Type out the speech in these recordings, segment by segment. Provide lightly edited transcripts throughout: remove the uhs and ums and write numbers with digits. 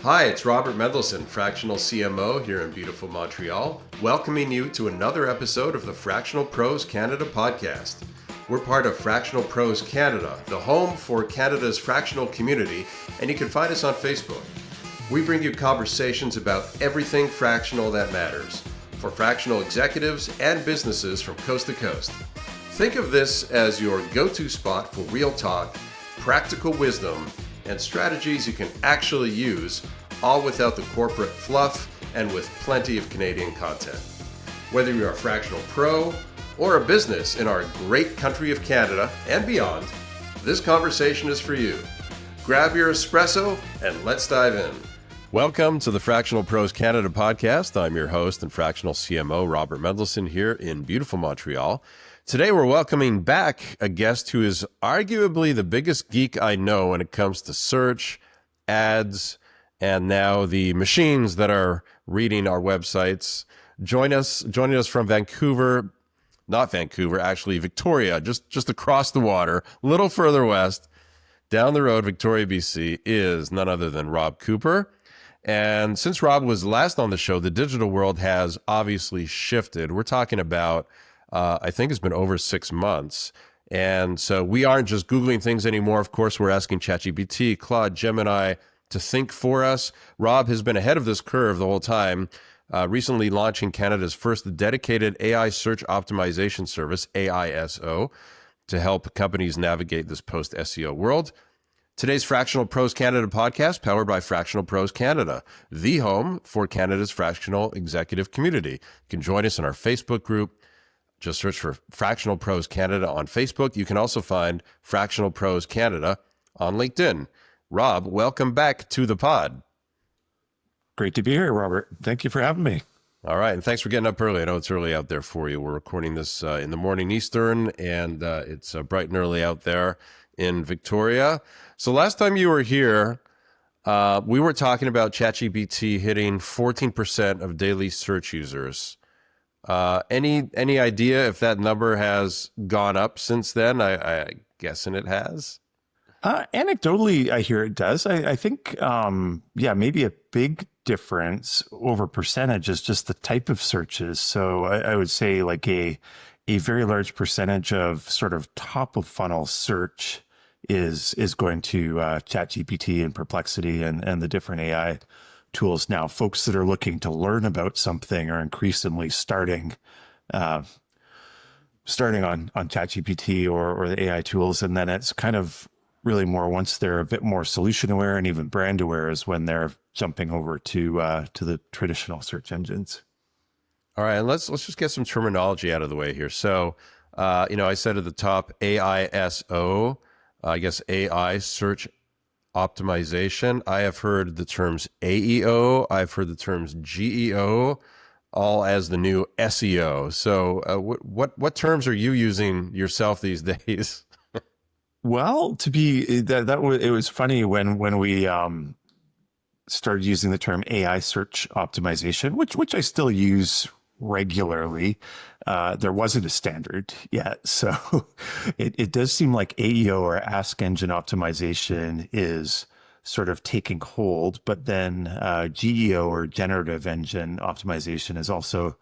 Hi, it's Robert Mendelson, Fractional CMO here in beautiful Montreal, welcoming you to another episode of the Fractional Pros Canada podcast. We're part of Fractional Pros Canada, the home for Canada's fractional community, and you can find us on Facebook. We bring you conversations about everything fractional that matters for fractional executives and businesses from coast to coast. Think of this as your go-to spot for real talk, practical wisdom, and strategies you can actually use, all without the corporate fluff and with plenty of Canadian content. Whether you're a fractional pro or a business in our great country of Canada and beyond, this conversation is for you. Grab your espresso and let's dive in. Welcome to the Fractional Pros Canada podcast. I'm your host and fractional CMO, Robert Mendelson, here in beautiful Montreal. Today, we're welcoming back a guest who is arguably the biggest geek I know when it comes to search, ads, and now the machines that are reading our websites. Joining us from Vancouver, not Vancouver, actually Victoria, just across the water, a little further west, down the road, Victoria, BC, is none other than Rob Cooper. And since Rob was last on the show, the digital world has obviously shifted. We're talking about I think it's been over 6 months. And so we aren't just Googling things anymore. Of course, we're asking ChatGPT, Claude, Gemini to think for us. Rob has been ahead of this curve the whole time, recently launching Canada's first dedicated AI search optimization service, AISO, to help companies navigate this post-SEO world. Today's Fractional Pros Canada podcast, powered by Fractional Pros Canada, the home for Canada's fractional executive community. You can join us in our Facebook group. Just search for Fractional Pros Canada on Facebook. You can also find Fractional Pros Canada on LinkedIn. Rob, welcome back to the pod. Great to be here, Robert. Thank you for having me. All right, and thanks for getting up early. I know it's early out there for you. We're recording this in the morning Eastern, and it's bright and early out there in Victoria. So last time you were here, we were talking about ChatGPT hitting 14% of daily search users. Any idea if that number has gone up since then? I guessing it has. Anecdotally, I hear it does. I think, maybe a big difference over percentage is just the type of searches. So I would say like a very large percentage of sort of top of funnel search is going to ChatGPT and Perplexity and the different AI tools now. Folks that are looking to learn about something are increasingly starting on ChatGPT or the AI tools, and then it's kind of really more once they're a bit more solution aware and even brand aware is when they're jumping over to the traditional search engines. All right, and let's just get some terminology out of the way here. So, I said at the top AISO, I guess AI search optimization. I have heard the terms AEO. I've heard the terms GEO, all as the new SEO. So what terms are you using yourself these days? Well, it was funny when we started using the term AI search optimization, which I still use regularly. There wasn't a standard yet. So it does seem like AEO or Ask Engine Optimization is sort of taking hold, but then GEO or Generative Engine Optimization is also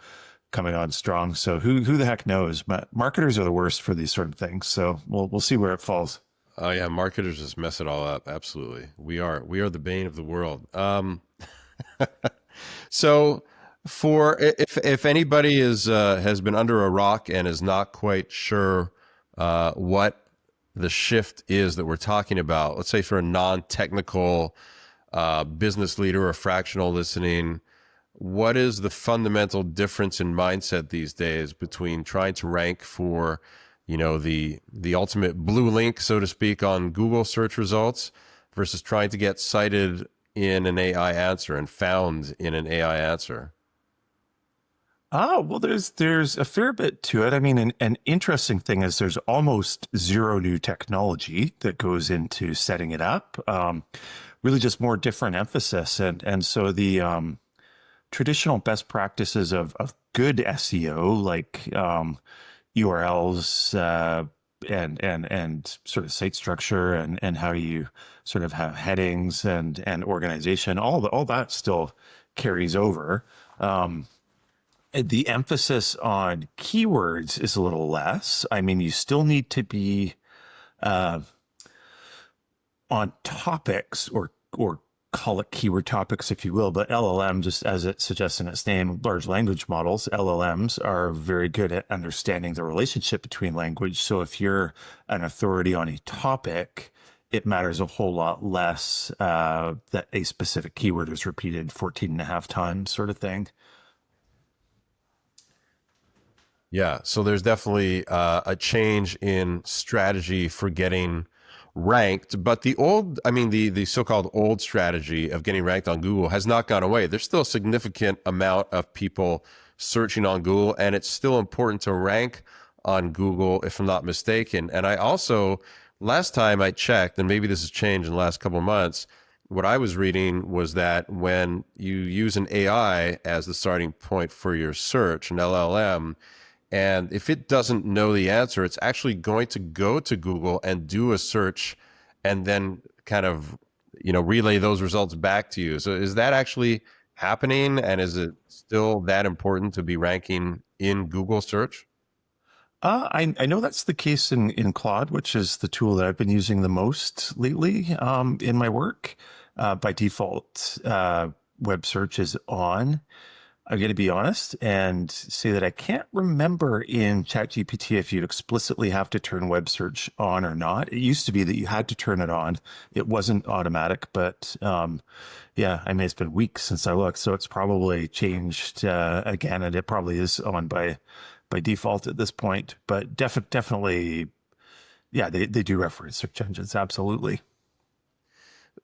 coming on strong. So who the heck knows? Marketers are the worst for these sort of things. So we'll see where it falls. Oh yeah, marketers just mess it all up. Absolutely. We are the bane of the world. So for if anybody has been under a rock and is not quite sure what the shift is that we're talking about, let's say for a non-technical business leader or fractional listening, what is the fundamental difference in mindset these days between trying to rank for, the ultimate blue link, so to speak, on Google search results versus trying to get cited in an AI answer and found in an AI answer? Well, there's a fair bit to it. I mean, an interesting thing is there's almost zero new technology that goes into setting it up. Really just more different emphasis. And so the traditional best practices of good SEO, like URLs, and sort of site structure and how you sort of have headings and organization, all that still carries over. The emphasis on keywords is a little less. I mean, you still need to be on topics or call it keyword topics, if you will, but LLM, just as it suggests in its name, large language models, LLMs are very good at understanding the relationship between language. So if you're an authority on a topic, it matters a whole lot less that a specific keyword is repeated 14 and a half times, sort of thing. Yeah, so there's definitely a change in strategy for getting ranked, but the so-called old strategy of getting ranked on Google has not gone away. There's still a significant amount of people searching on Google, and it's still important to rank on Google, if I'm not mistaken. And I also, last time I checked, and maybe this has changed in the last couple of months, what I was reading was that when you use an AI as the starting point for your search, an LLM, and if it doesn't know the answer, it's actually going to go to Google and do a search and then kind of, relay those results back to you. So is that actually happening? And is it still that important to be ranking in Google search? I know that's the case in Claude, which is the tool that I've been using the most lately in my work. By default, web search is on. I'm going to be honest and say that I can't remember in ChatGPT if you'd explicitly have to turn web search on or not. It used to be that you had to turn it on. It wasn't automatic, but yeah, I mean, it's been weeks since I looked, so it's probably changed again, and it probably is on by default at this point. But definitely, yeah, they do reference search engines, absolutely.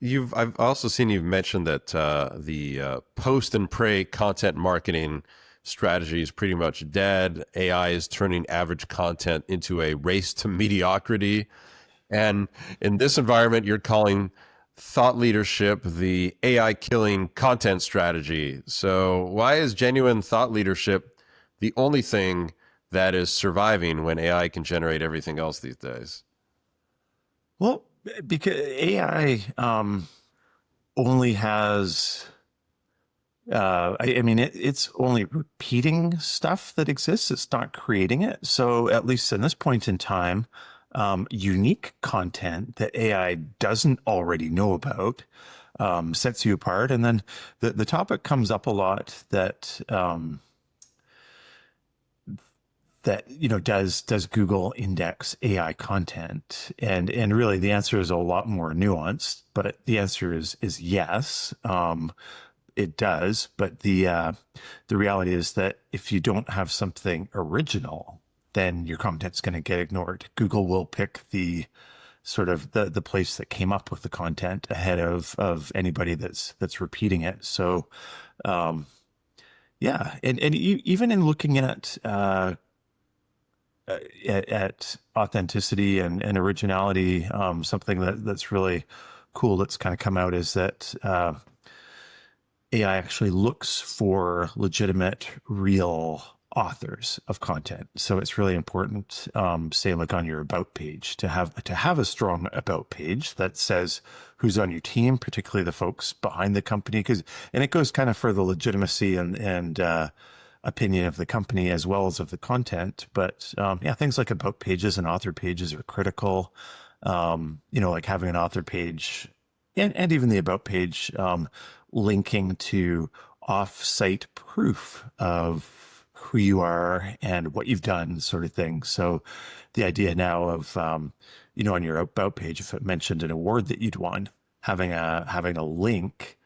I've also seen you've mentioned that the post and pray content marketing strategy is pretty much dead. AI is turning average content into a race to mediocrity. And in this environment, you're calling thought leadership the AI killing content strategy. So why is genuine thought leadership the only thing that is surviving when AI can generate everything else these days? Well, because AI only has, I mean, it's only repeating stuff that exists. It's not creating it. So at least in this point in time, unique content that AI doesn't already know about sets you apart. And then the topic comes up a lot that does Google index AI content? And really the answer is a lot more nuanced, but the answer is yes. It does, but the reality is that if you don't have something original, then your content's going to get ignored. Google will pick the sort of the place that came up with the content ahead of anybody that's repeating it. So yeah, and even in looking at authenticity and originality, something that's really cool that's kind of come out is that AI actually looks for legitimate, real authors of content. So it's really important, say like on your about page, to have a strong about page that says who's on your team, particularly the folks behind the company, and it goes kind of for the legitimacy and opinion of the company as well as of the content. But yeah, things like about pages and author pages are critical. Like having an author page and even the about page linking to off-site proof of who you are and what you've done, sort of thing. So the idea now of on your about page, if it mentioned an award that you'd won, having a link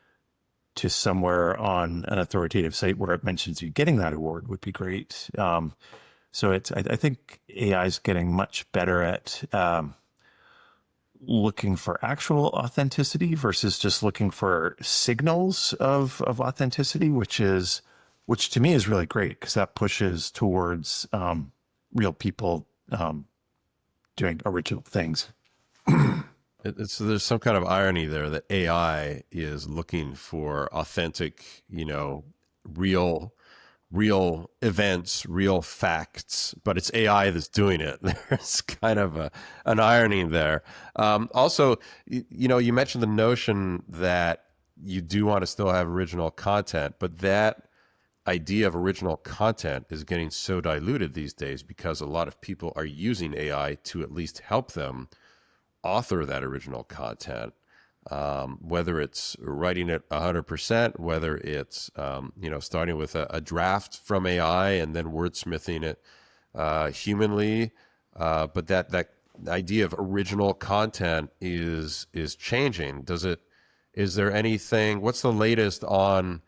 to somewhere on an authoritative site where it mentions you getting that award would be great. So I think AI is getting much better at looking for actual authenticity versus just looking for signals of authenticity, which to me is really great because that pushes towards real people doing original things. There's some kind of irony there that AI is looking for authentic, real real events, real facts, but it's AI that's doing it. There's kind of an irony there. Also, you mentioned the notion that you do want to still have original content, but that idea of original content is getting so diluted these days because a lot of people are using AI to at least help them author that original content, whether it's writing it 100%, whether it's starting with a draft from AI and then wordsmithing it humanly. But that idea of original content is changing. Is there anything? What's the latest on?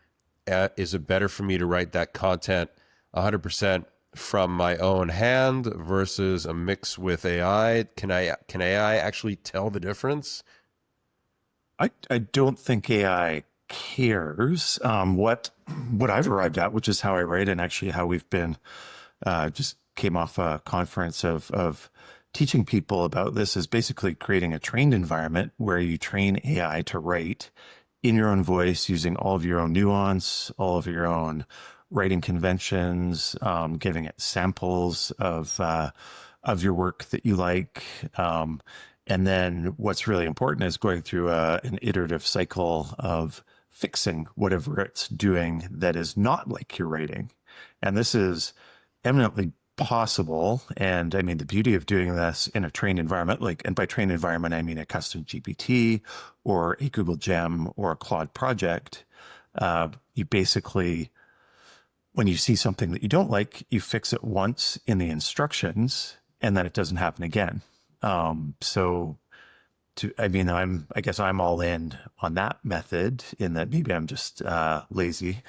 Is it better for me to write that content 100% from my own hand versus a mix with AI? Can AI actually tell the difference? I don't think AI cares. What I've arrived at, which is how I write, and actually how we've been just came off a conference of teaching people about this, is basically creating a trained environment where you train AI to write in your own voice, using all of your own nuance, all of your own writing conventions, giving it samples of your work that you like. And then what's really important is going through an iterative cycle of fixing whatever it's doing that is not like your writing. And this is eminently possible. And I mean, the beauty of doing this in a trained environment, and by trained environment, I mean a custom GPT or a Google Gem or a Claude project. You basically, when you see something that you don't like, you fix it once in the instructions and then it doesn't happen again. I guess I'm all in on that method, in that maybe I'm just lazy.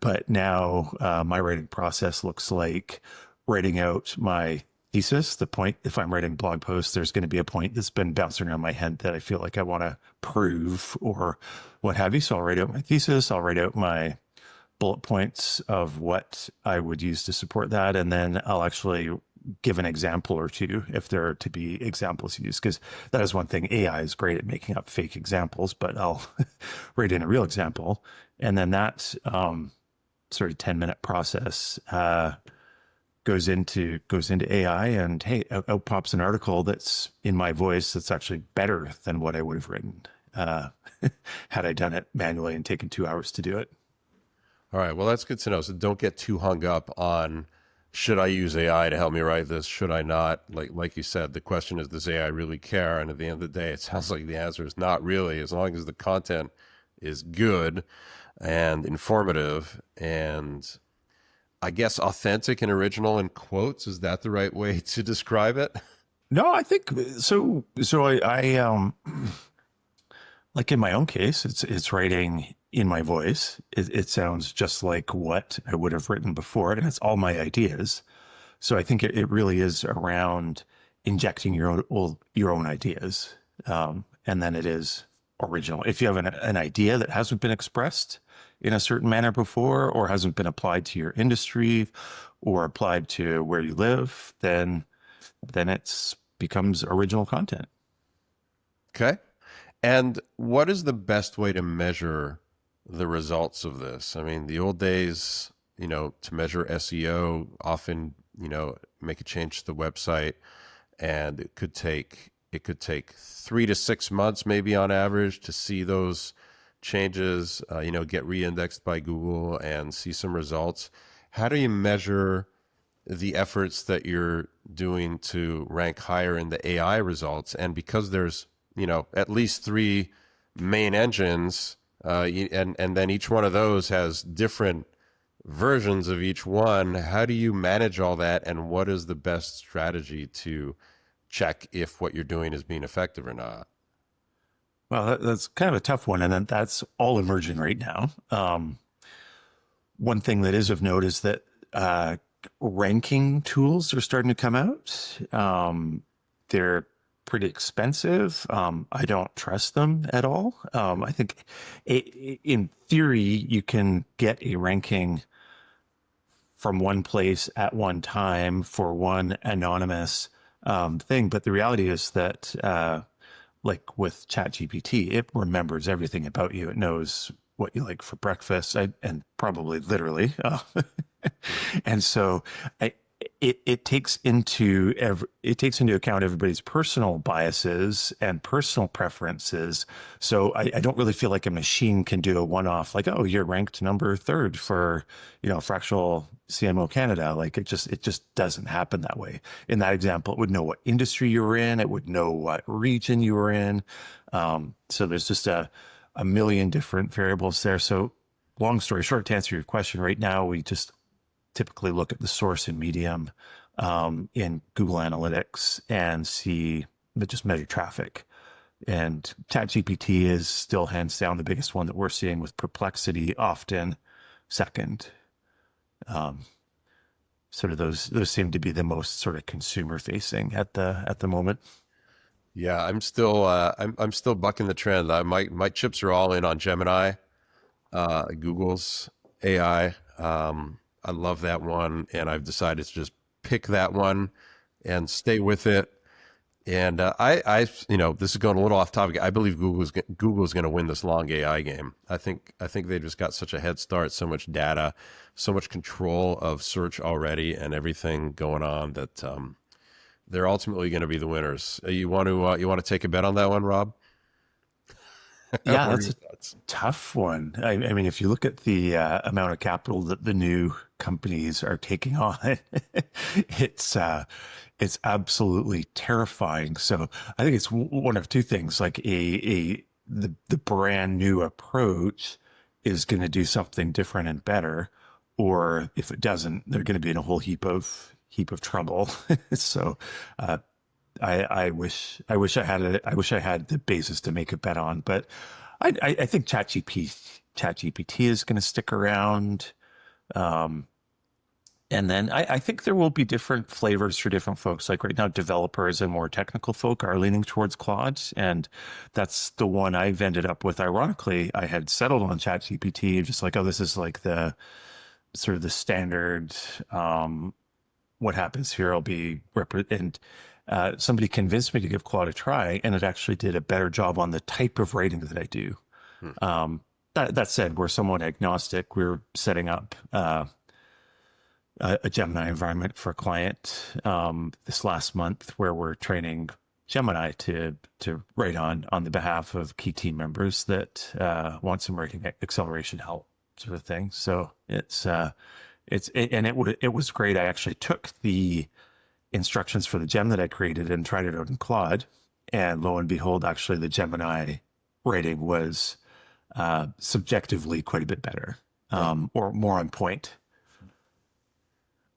But now my writing process looks like writing out my thesis, the point. If I'm writing blog posts, there's going to be a point that's been bouncing around my head that I feel like I want to prove or what have you. So I'll write out my thesis, I'll write out my bullet points of what I would use to support that, and then I'll actually give an example or two if there are to be examples used, because that is one thing. AI is great at making up fake examples, but I'll write in a real example, and then that sort of 10-minute process goes into AI, and hey, out pops an article that's in my voice that's actually better than what I would have written had I done it manually and taken 2 hours to do it. All right, well, that's good to know. So don't get too hung up on, should I use AI to help me write this? Should I not? Like you said, the question is, does AI really care? And at the end of the day, it sounds like the answer is not really, as long as the content is good and informative and, I guess, authentic and original in quotes. Is that the right way to describe it? No, I think so. So I like in my own case, it's writing in my voice. It sounds just like what I would have written before, and it's all my ideas. So I think it really is around injecting your own ideas, and then it is original. If you have an idea that hasn't been expressed in a certain manner before, or hasn't been applied to your industry or applied to where you live, then it's becomes original content. Okay. And what is the best way to measure the results of this? I mean, the old days, to measure SEO, often, make a change to the website, and it could take 3 to 6 months, maybe on average, to see those changes, get re-indexed by Google and see some results. How do you measure the efforts that you're doing to rank higher in the AI results? And because there's, at least 3 main engines, and then each one of those has different versions of each one, how do you manage all that? And what is the best strategy to check if what you're doing is being effective or not? Well, that's kind of a tough one. And then that's all emerging right now. One thing that is of note is that ranking tools are starting to come out. They're pretty expensive. I don't trust them at all. I think in theory, you can get a ranking from one place at one time for one anonymous thing. But the reality is that like with ChatGPT, it remembers everything about you. It knows what you like for breakfast, and probably literally. And so it takes into account everybody's personal biases and personal preferences. So I don't really feel like a machine can do a one-off, like, oh, you're ranked number third for, fractional CMO Canada. Like it just doesn't happen that way. In that example, it would know what industry you were in. It would know what region you were in. So there's just a million different variables there. So long story short, to answer your question, right now, we just typically look at the source and medium in Google Analytics and just measure traffic. And ChatGPT is still hands down the biggest one that we're seeing, with Perplexity often second. Sort of those seem to be the most sort of consumer facing at the moment. Yeah, I'm still I'm still bucking the trend. My chips are all in on Gemini, Google's AI. I love that one, and I've decided to just pick that one and stay with it. And this is going a little off topic. I believe Google's going to win this long AI game. I think they just got such a head start, so much data, so much control of search already, and everything going on that they're ultimately going to be the winners. You want to take a bet on that one, Rob? Yeah, that's a tough one. I mean, if you look at the amount of capital that the new companies are taking on, it's absolutely terrifying. So I think it's one of two things: like the brand new approach is going to do something different and better, or if it doesn't, they're going to be in a whole heap of trouble. So I wish I had the basis to make a bet on, but I think ChatGPT is going to stick around. And then I think there will be different flavors for different folks. Like right now, developers and more technical folk are leaning towards Claude, and that's the one I've ended up with. Ironically, I had settled on ChatGPT, just like, oh, this is like the sort of the standard. What happens here? I'll be and somebody convinced me to give Claude a try, and it actually did a better job on the type of writing that I do. That said, we're somewhat agnostic. We're setting up a Gemini environment for a client this last month, where we're training Gemini to write on the behalf of key team members that want some writing acceleration help, sort of thing. So it was great. I actually took the instructions for the gem that I created and tried it out in Claude, and lo and behold, actually the Gemini rating was subjectively quite a bit better, or more on point.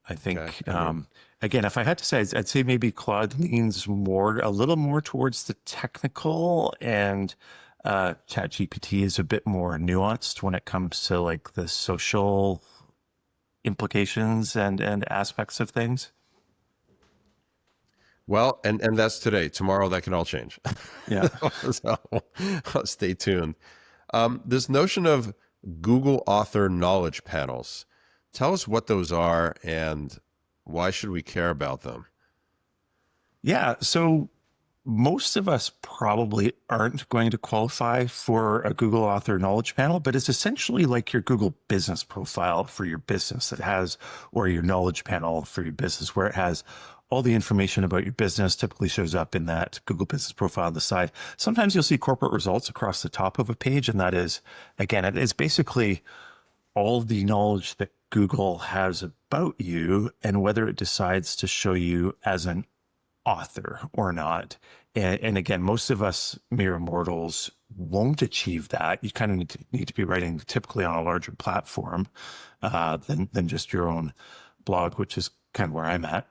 I think, okay. Again, if I had to say, I'd say maybe Claude leans a little more towards the technical, and ChatGPT is a bit more nuanced when it comes to like the social implications and aspects of things. Well, and that's today. Tomorrow, that can all change. Yeah. So stay tuned. This notion of Google Author knowledge panels. Tell us what those are and why should we care about them? Yeah. So most of us probably aren't going to qualify for a Google Author knowledge panel, but it's essentially like your Google business profile for your business that has, or your knowledge panel for your business, where it has all the information about your business. Typically shows up in that Google business profile on the side. Sometimes you'll see corporate results across the top of a page. And that is, again, it is basically all the knowledge that Google has about you and whether it decides to show you as an author or not. And again, most of us mere mortals won't achieve that. You kind of need to be writing typically on a larger platform than just your own blog, which is kind of where I'm at.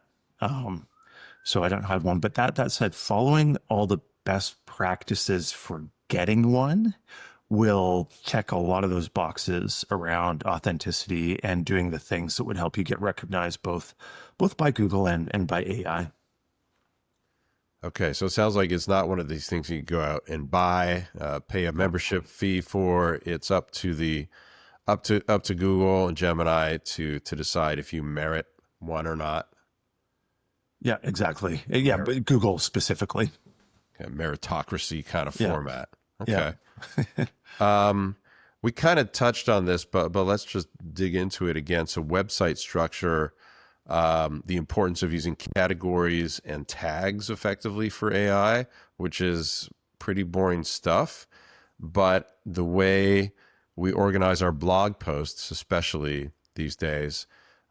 So I don't have one. But that said, following all the best practices for getting one will check a lot of those boxes around authenticity and doing the things that would help you get recognized both by Google and by AI. Okay, so it sounds like it's not one of these things you go out and buy, pay a membership fee for. It's up to Google and Gemini to decide if you merit one or not. Yeah, exactly. Yeah, but Google specifically. Okay, meritocracy kind of format. Okay. Yeah. We kind of touched on this, but let's just dig into it again. So website structure, the importance of using categories and tags effectively for AI, which is pretty boring stuff. But the way we organize our blog posts, especially these days,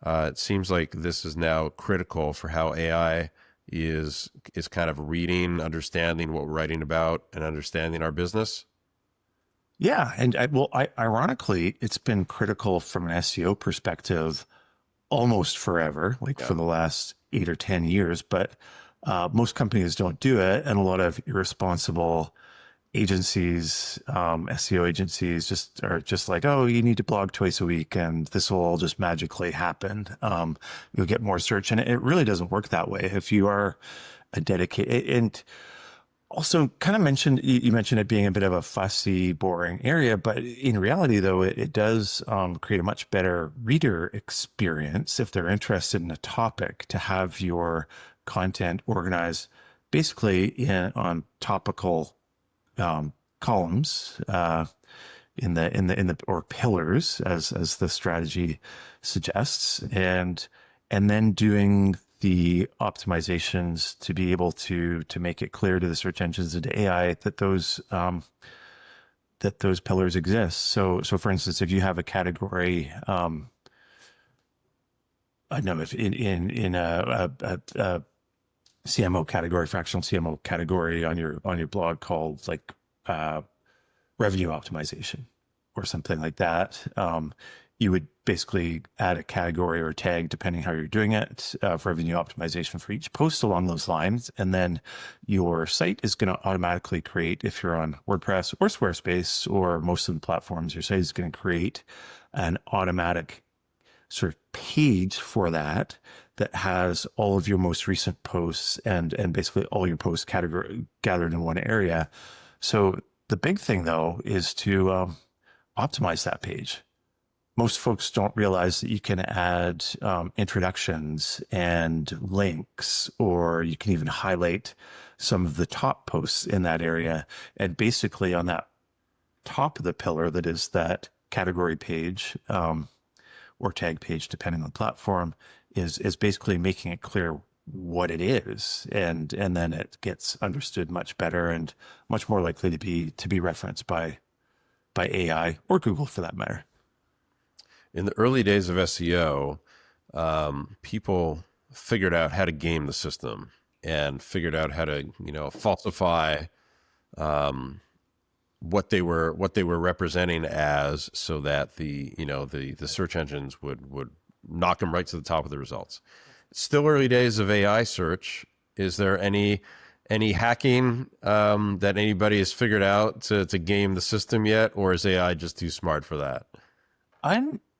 it seems like this is now critical for how AI is kind of reading, understanding what we're writing about, and understanding our business. Yeah, and ironically, it's been critical from an SEO perspective almost forever, like Yeah. for the last 8 or 10 years. But most companies don't do it, and a lot of irresponsible agencies, SEO agencies, just like, oh, you need to blog twice a week, and this will all just magically happen. You'll get more search, and it really doesn't work that way. If you are a dedicated and also kind of mentioned, you mentioned it being a bit of a fussy, boring area, but in reality, though, it does create a much better reader experience if they're interested in a topic to have your content organized basically on topical columns in the or pillars as the strategy suggests, and then doing the optimizations to be able to make it clear to the search engines and to AI that those pillars exist. So for instance, if you have a category, I know if in a CMO category, fractional CMO category on your blog called like revenue optimization or something like that, you would basically add a category or a tag, depending how you're doing it, for revenue optimization for each post along those lines. And then your site is going to automatically create, if you're on WordPress or Squarespace or most of the platforms, your site is going to create an automatic sort of page for that has all of your most recent posts and basically all your posts category gathered in one area. So the big thing though is to optimize that page. Most folks don't realize that you can add introductions and links, or you can even highlight some of the top posts in that area. And basically on that top of the pillar that is that category page, or tag page, depending on the platform, is basically making it clear what it is, and then it gets understood much better and much more likely to be referenced by AI or Google for that matter. In the early days of SEO, people figured out how to game the system and figured out how to, falsify what they were representing as, so that the search engines would knock them right to the top of the results. Still early days of AI search. Is there any hacking that anybody has figured out to game the system yet, or is AI just too smart for that?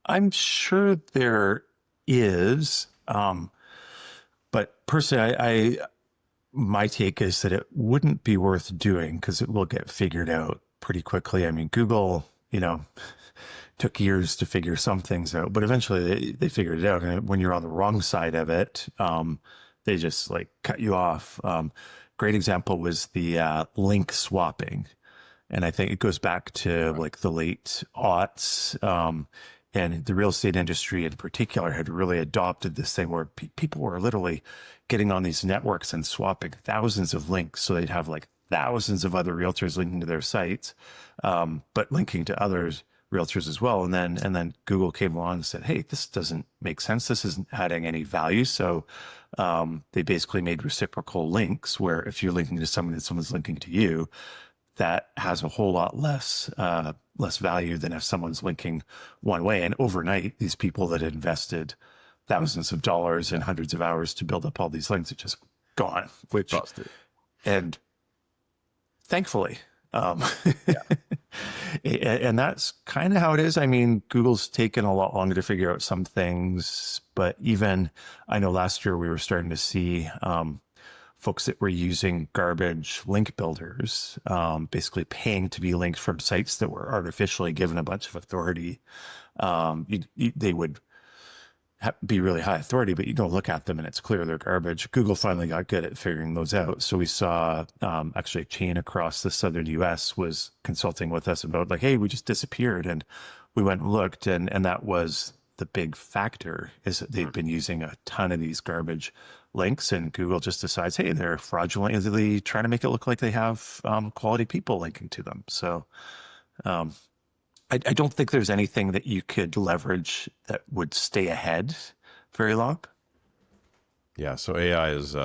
I'm sure there is, but personally, my take is that it wouldn't be worth doing because it will get figured out pretty quickly. I mean, Google, took years to figure some things out, but eventually they figured it out. And when you're on the wrong side of it, they just like cut you off. Great example was the link swapping. And I think it goes back to like the late aughts. And the real estate industry in particular had really adopted this thing where people were literally getting on these networks and swapping thousands of links. So they'd have like thousands of other realtors linking to their sites, but linking to others realtors as well. And then Google came along and said, hey, this doesn't make sense. This isn't adding any value. So they basically made reciprocal links where if you're linking to someone and someone's linking to you, that has a whole lot less value than if someone's linking one way. And overnight, these people that had invested thousands of dollars and hundreds of hours to build up all these links are just gone. And thankfully, and that's kind of how it is. I mean, Google's taken a lot longer to figure out some things, but even I know last year we were starting to see folks that were using garbage link builders, basically paying to be linked from sites that were artificially given a bunch of authority. They would be really high authority, but you don't look at them and it's clear they're garbage. Google finally got good at figuring those out. So we saw actually a chain across the southern US was consulting with us about like, hey, we just disappeared. And we went and looked, and that was the big factor is that they've been using a ton of these garbage links, and Google just decides, hey, they're fraudulently trying to make it look like they have quality people linking to them. So I don't think there's anything that you could leverage that would stay ahead very long. Yeah, so AI is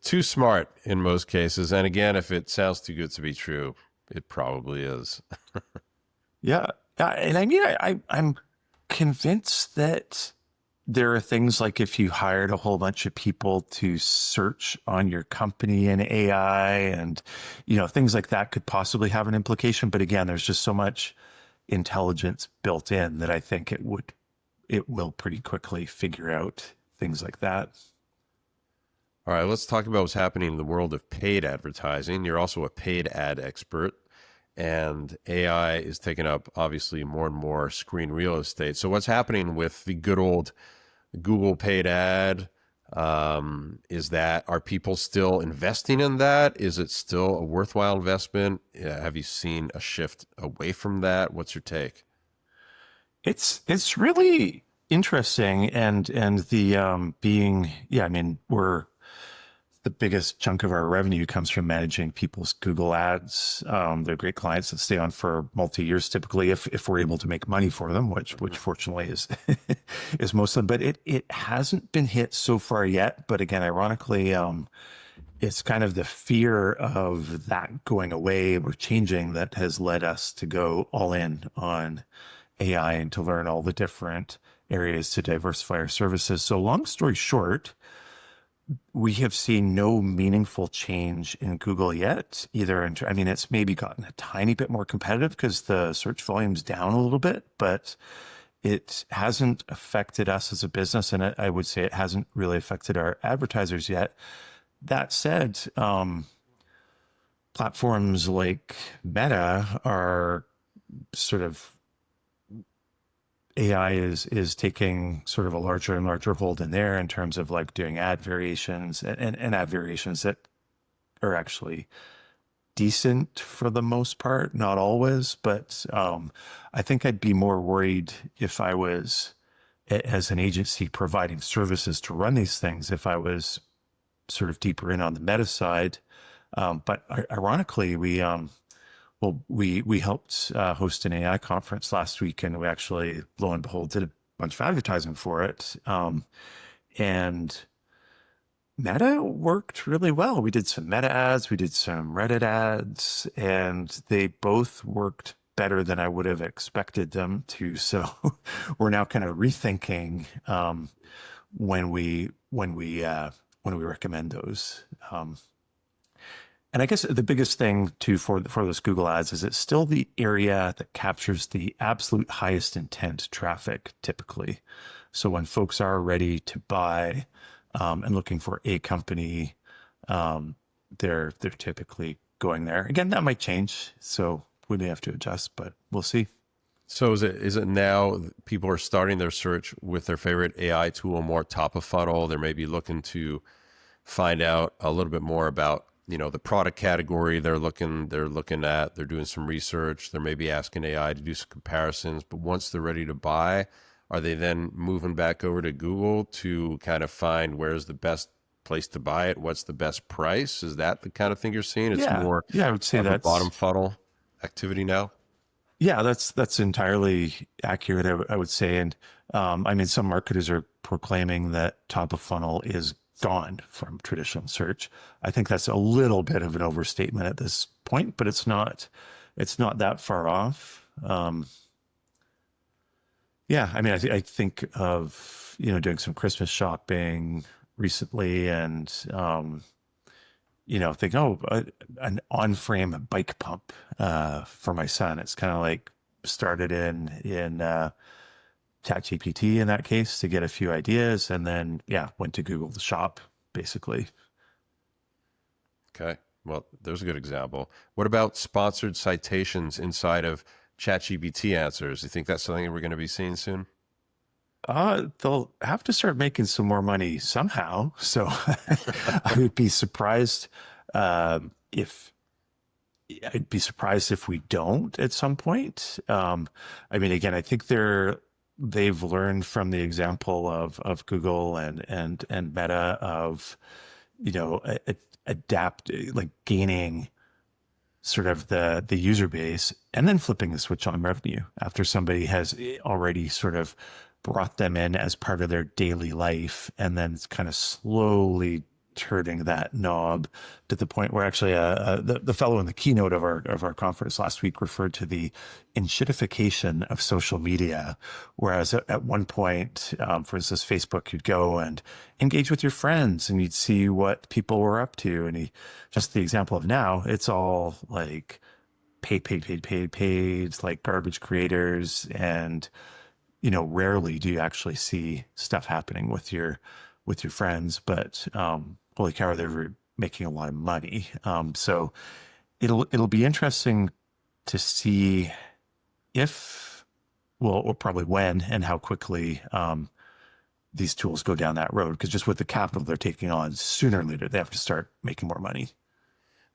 too smart in most cases, and again, if it sounds too good to be true, it probably is. Yeah. And I mean, I'm convinced that there are things like if you hired a whole bunch of people to search on your company in AI and, things like that could possibly have an implication. But again, there's just so much intelligence built in that I think it will pretty quickly figure out things like that. All right, let's talk about what's happening in the world of paid advertising. You're also a paid ad expert, and AI is taking up obviously more and more screen real estate. So what's happening with the good old Google paid ad? Are people still investing in that? Is it still a worthwhile investment? Have you seen a shift away from that? What's your take? It's really interesting, and the being, yeah, I mean, the biggest chunk of our revenue comes from managing people's Google ads. They're great clients that stay on for multi-years typically if we're able to make money for them, which fortunately is is most of them. But it hasn't been hit so far yet. But again, ironically, it's kind of the fear of that going away or changing that has led us to go all in on AI and to learn all the different areas to diversify our services. So long story short, we have seen no meaningful change in Google yet either. I mean, it's maybe gotten a tiny bit more competitive because the search volume's down a little bit, but it hasn't affected us as a business. And I would say it hasn't really affected our advertisers yet. That said, platforms like Meta are sort of AI is taking sort of a larger and larger hold in there in terms of like doing ad variations and ad variations that are actually decent for the most part, not always, but I think I'd be more worried if I was as an agency providing services to run these things, if I was sort of deeper in on the meta side. But ironically, we helped host an AI conference last week, and we actually, lo and behold, did a bunch of advertising for it. And Meta worked really well. We did some Meta ads, we did some Reddit ads, and they both worked better than I would have expected them to. So we're now kind of rethinking when we recommend those. And I guess the biggest thing too for those Google ads is it's still the area that captures the absolute highest intent traffic typically. So when folks are ready to buy and looking for a company, they're typically going there. Again, that might change, so we may have to adjust, but we'll see. So is it now people are starting their search with their favorite AI tool more top of funnel? They're maybe looking to find out a little bit more about the product category they're looking at. They're doing some research. They're maybe asking AI to do some comparisons. But once they're ready to buy, are they then moving back over to Google to kind of find where's the best place to buy it? What's the best price? Is that the kind of thing you're seeing? It's more I would say that's bottom funnel activity now. Yeah, that's entirely accurate, I would say. And I mean, some marketers are proclaiming that top of funnel is gone from traditional search. I think that's a little bit of an overstatement at this point, but it's not that far off. Yeah, I mean, I think of doing some Christmas shopping recently, and think, an on-frame bike pump for my son. It's kind of like started in ChatGPT in that case to get a few ideas, and then went to Google to shop basically. Okay, well, there's a good example. What about sponsored citations inside of ChatGPT answers? Do you think that's something we're going to be seeing soon? They'll have to start making some more money somehow. So I would be surprised if I'd be surprised if we don't at some point. I mean, again, I think they've learned from the example of Google and Meta of, adapt, like gaining sort of the user base and then flipping the switch on revenue after somebody has already sort of brought them in as part of their daily life, and then it's kind of slowly turning that knob to the point where actually the fellow in the keynote of our conference last week referred to the enshittification of social media. Whereas at one point, for instance, Facebook, you'd go and engage with your friends and you'd see what people were up to. And just the example of now, it's all like paid, like garbage creators. And, rarely do you actually see stuff happening with your friends, but, holy cow, they're making a lot of money. So it'll be interesting to see if, or probably when and how quickly these tools go down that road. Because just with the capital they're taking on, sooner or later they have to start making more money.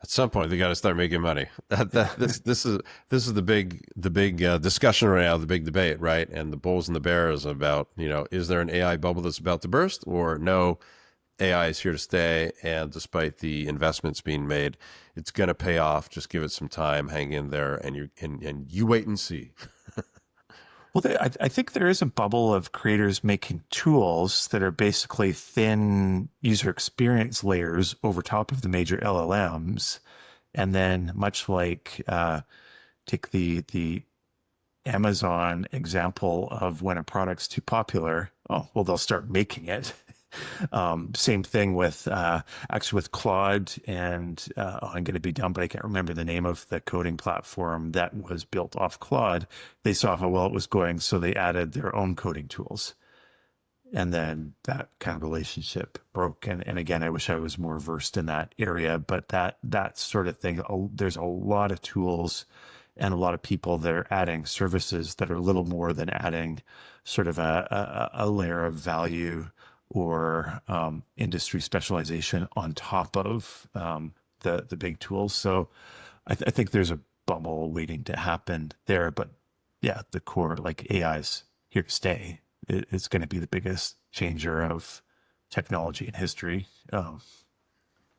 At some point, they got to start making money. This is the big discussion right now, the big debate, right? And the bulls and the bears about, is there an AI bubble that's about to burst, or no? AI is here to stay, and despite the investments being made, it's going to pay off. Just give it some time, hang in there, and you wait and see. Well, I think there is a bubble of creators making tools that are basically thin user experience layers over top of the major LLMs, and then much like take the Amazon example of when a product's too popular, they'll start making it. Same thing with actually with Claude and I'm going to be dumb, but I can't remember the name of the coding platform that was built off Claude. They saw how well it was going, so they added their own coding tools. And then that kind of relationship broke. And again, I wish I was more versed in that area, but that sort of thing, there's a lot of tools and a lot of people that are adding services that are little more than adding sort of a layer of value or industry specialization on top of the big tools. So I think there's a bubble waiting to happen there. But yeah, the core, like AI is here to stay. It's going to be the biggest changer of technology in history.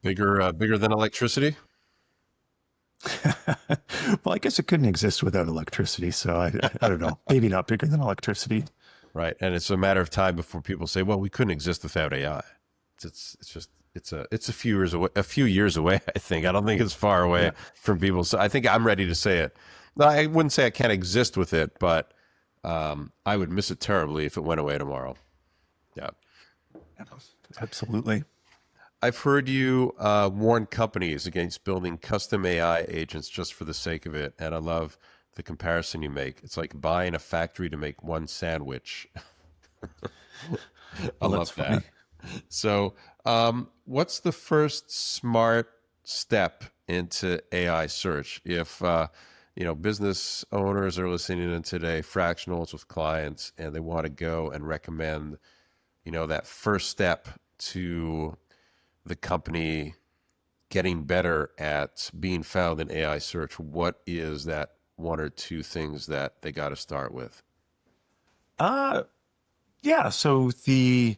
Bigger than electricity? Well, I guess it couldn't exist without electricity. So I don't know. Maybe not bigger than electricity. Right, and it's a matter of time before people say, "Well, we couldn't exist without AI." It's a few years away. A few years away, I think. I don't think it's far away from people. So I think I'm ready to say it. No, I wouldn't say I can't exist with it, but I would miss it terribly if it went away tomorrow. Yeah, absolutely. I've heard you warn companies against building custom AI agents just for the sake of it, and I love the comparison you make. It's like buying a factory to make one sandwich. I love that. Funny. So, what's the first smart step into AI search? If business owners are listening in today, fractionals with clients, and they want to go and recommend, that first step to the company getting better at being found in AI search, what is that one or two things that they got to start with? So the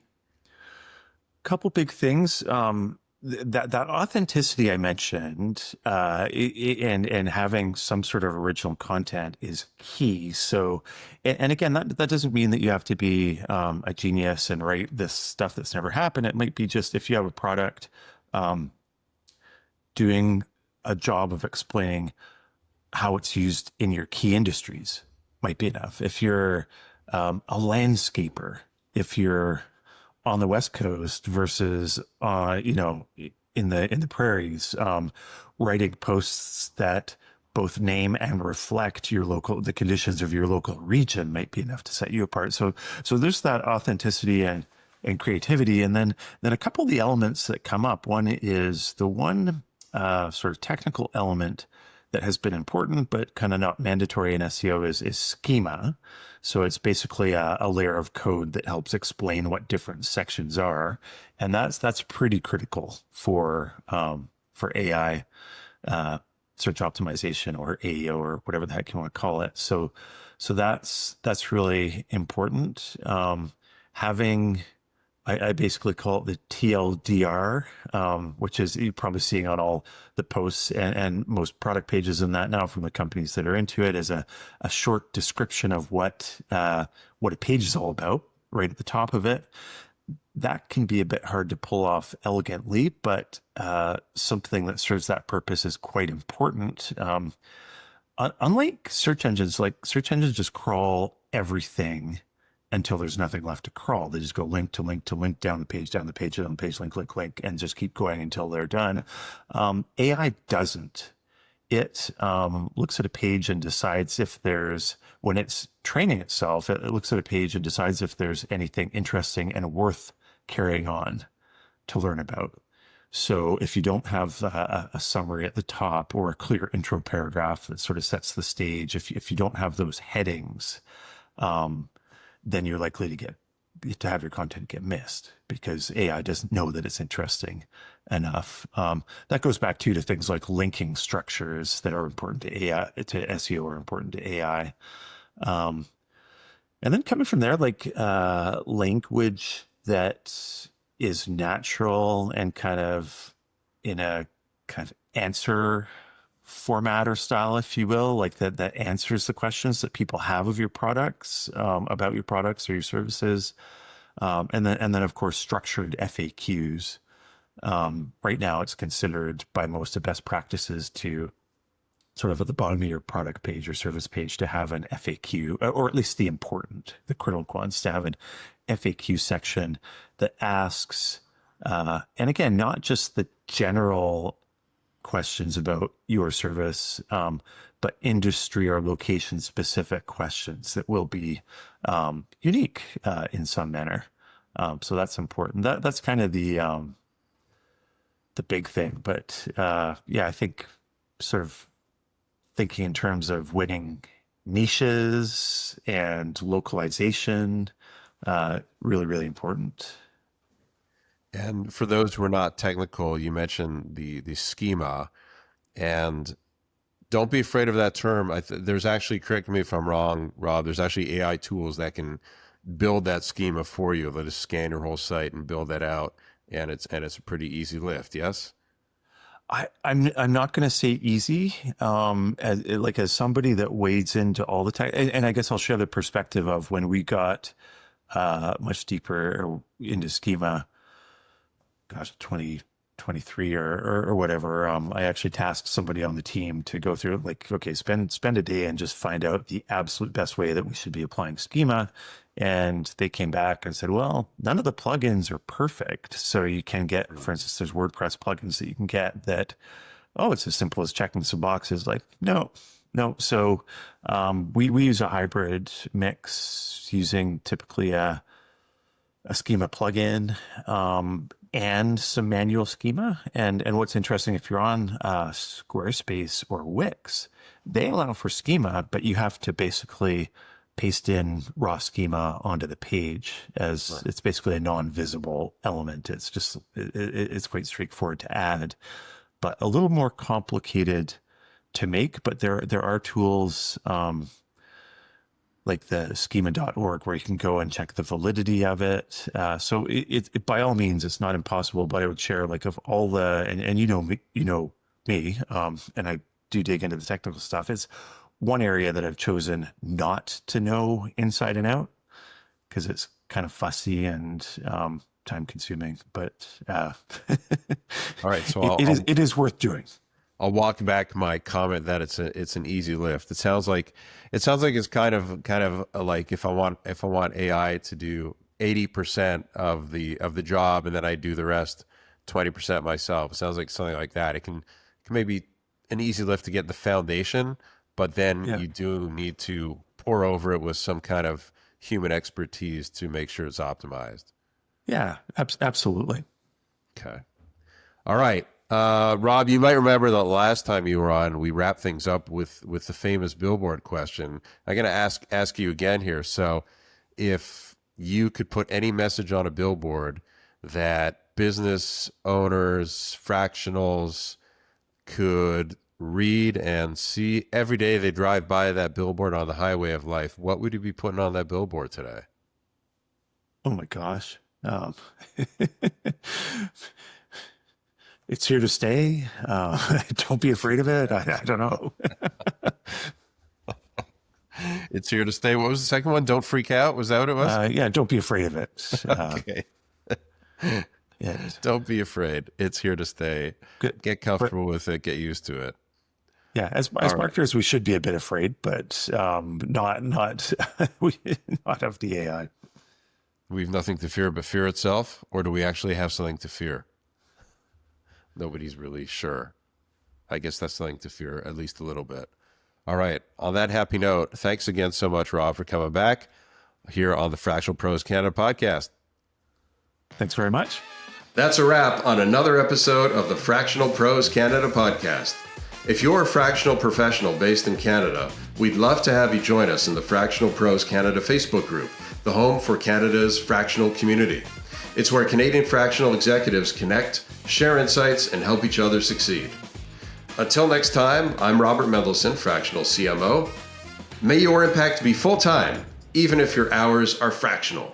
couple big things, that authenticity I mentioned, and having some sort of original content is key. So, and again, that doesn't mean that you have to be a genius and write this stuff that's never happened. It might be just if you have a product, doing a job of explaining how it's used in your key industries might be enough. If you're a landscaper, if you're on the West Coast versus in the prairies, writing posts that both name and reflect the conditions of your local region might be enough to set you apart. So there's that authenticity and creativity, and then a couple of the elements that come up. One is the one sort of technical element that has been important, but kind of not mandatory in SEO is schema. So it's basically a layer of code that helps explain what different sections are. And that's pretty critical for AI, search optimization or AEO or whatever the heck you want to call it. So that's really important. Having I basically call it the TLDR, which is you're probably seeing on all the posts and most product pages in that now from the companies that are into it, is a short description of what a page is all about right at the top of it. That can be a bit hard to pull off elegantly, but something that serves that purpose is quite important. Unlike search engines, like search engines just crawl everything until there's nothing left to crawl. They just go link to link to link, down the page, down the page, down the page, link, link, link, and just keep going until they're done. AI doesn't. It looks at a page and decides if there's, when it's training itself, it looks at a page and decides if there's anything interesting and worth carrying on to learn about. So if you don't have a summary at the top or a clear intro paragraph that sort of sets the stage, if you don't have those headings, then you're likely to have your content get missed because AI doesn't know that it's interesting enough. That goes back to things like linking structures that are important to AI, to SEO, are important to AI. And then coming from there, like language that is natural and kind of in a kind of answer format or style, if you will, like that answers the questions that people have of your products, about your products or your services. And then of course, structured FAQs. Right now it's considered by most of best practices to sort of at the bottom of your product page or service page to have an FAQ, or at least the critical ones, to have an FAQ section that asks, and again, not just the general questions about your service, but industry or location specific questions that will be unique in some manner. So that's important. That's kind of the big thing. But yeah, I think sort of thinking in terms of winning niches and localization, really, really important. And for those who are not technical, you mentioned the schema, and don't be afraid of that term. There's actually, correct me if I'm wrong, Rob, there's actually AI tools that can build that schema for you. Let us scan your whole site and build that out, and it's a pretty easy lift. Yes. I'm not going to say easy, as somebody that wades into all the tech, and I guess I'll share the perspective of when we got much deeper into schema. Gosh, 2023 or whatever. I actually tasked somebody on the team to go through, like, okay, spend a day and just find out the absolute best way that we should be applying schema. And they came back and said, well, none of the plugins are perfect. So you can get, for instance, there's WordPress plugins that you can get that, oh, it's as simple as checking some boxes. Like, no. So we use a hybrid mix using typically a schema plugin, and some manual schema. And what's interesting, if you're on Squarespace or Wix, they allow for schema, but you have to basically paste in raw schema onto the page as right. It's basically a non-visible element. It's just, it's quite straightforward to add, but a little more complicated to make. But there are tools, like the schema.org, where you can go and check the validity of it. So it by all means, it's not impossible, but I would share, like, of all the, and you know me, and I do dig into the technical stuff. It's one area that I've chosen not to know inside and out because it's kind of fussy and time consuming, but all right. So it is worth doing. I'll walk back my comment that it's an easy lift. It sounds like it's kind of like if I want AI to do 80% of the job and then I do the rest 20% myself. It sounds like something like that. It can maybe an easy lift to get the foundation, but then you do need to pour over it with some kind of human expertise to make sure it's optimized. Yeah, absolutely. Okay. All right. Rob, you might remember that last time you were on, we wrapped things up with the famous billboard question. I'm going to ask you again here. So, if you could put any message on a billboard that business owners, fractionals could read and see every day they drive by that billboard on the highway of life, what would you be putting on that billboard today? Oh my gosh. It's here to stay. Don't be afraid of it. I don't know. It's here to stay. What was the second one? Don't freak out. Was that what it was? Yeah, don't be afraid of it. Okay. Yeah. Don't be afraid. It's here to stay. Good. Get comfortable with it. Get used to it. Yeah, as marketers, we should be a bit afraid, but not not of the AI. We've nothing to fear but fear itself, or do we actually have something to fear? Nobody's really sure. I guess that's something to fear, at least a little bit. All right. On that happy note, thanks again so much, Rob, for coming back here on the Fractional Pros Canada podcast. Thanks very much. That's a wrap on another episode of the Fractional Pros Canada podcast. If you're a fractional professional based in Canada, we'd love to have you join us in the Fractional Pros Canada Facebook group, the home for Canada's fractional community. It's where Canadian fractional executives connect, share insights, and help each other succeed. Until next time, I'm Robert Mendelson, Fractional CMO. May your impact be full-time, even if your hours are fractional.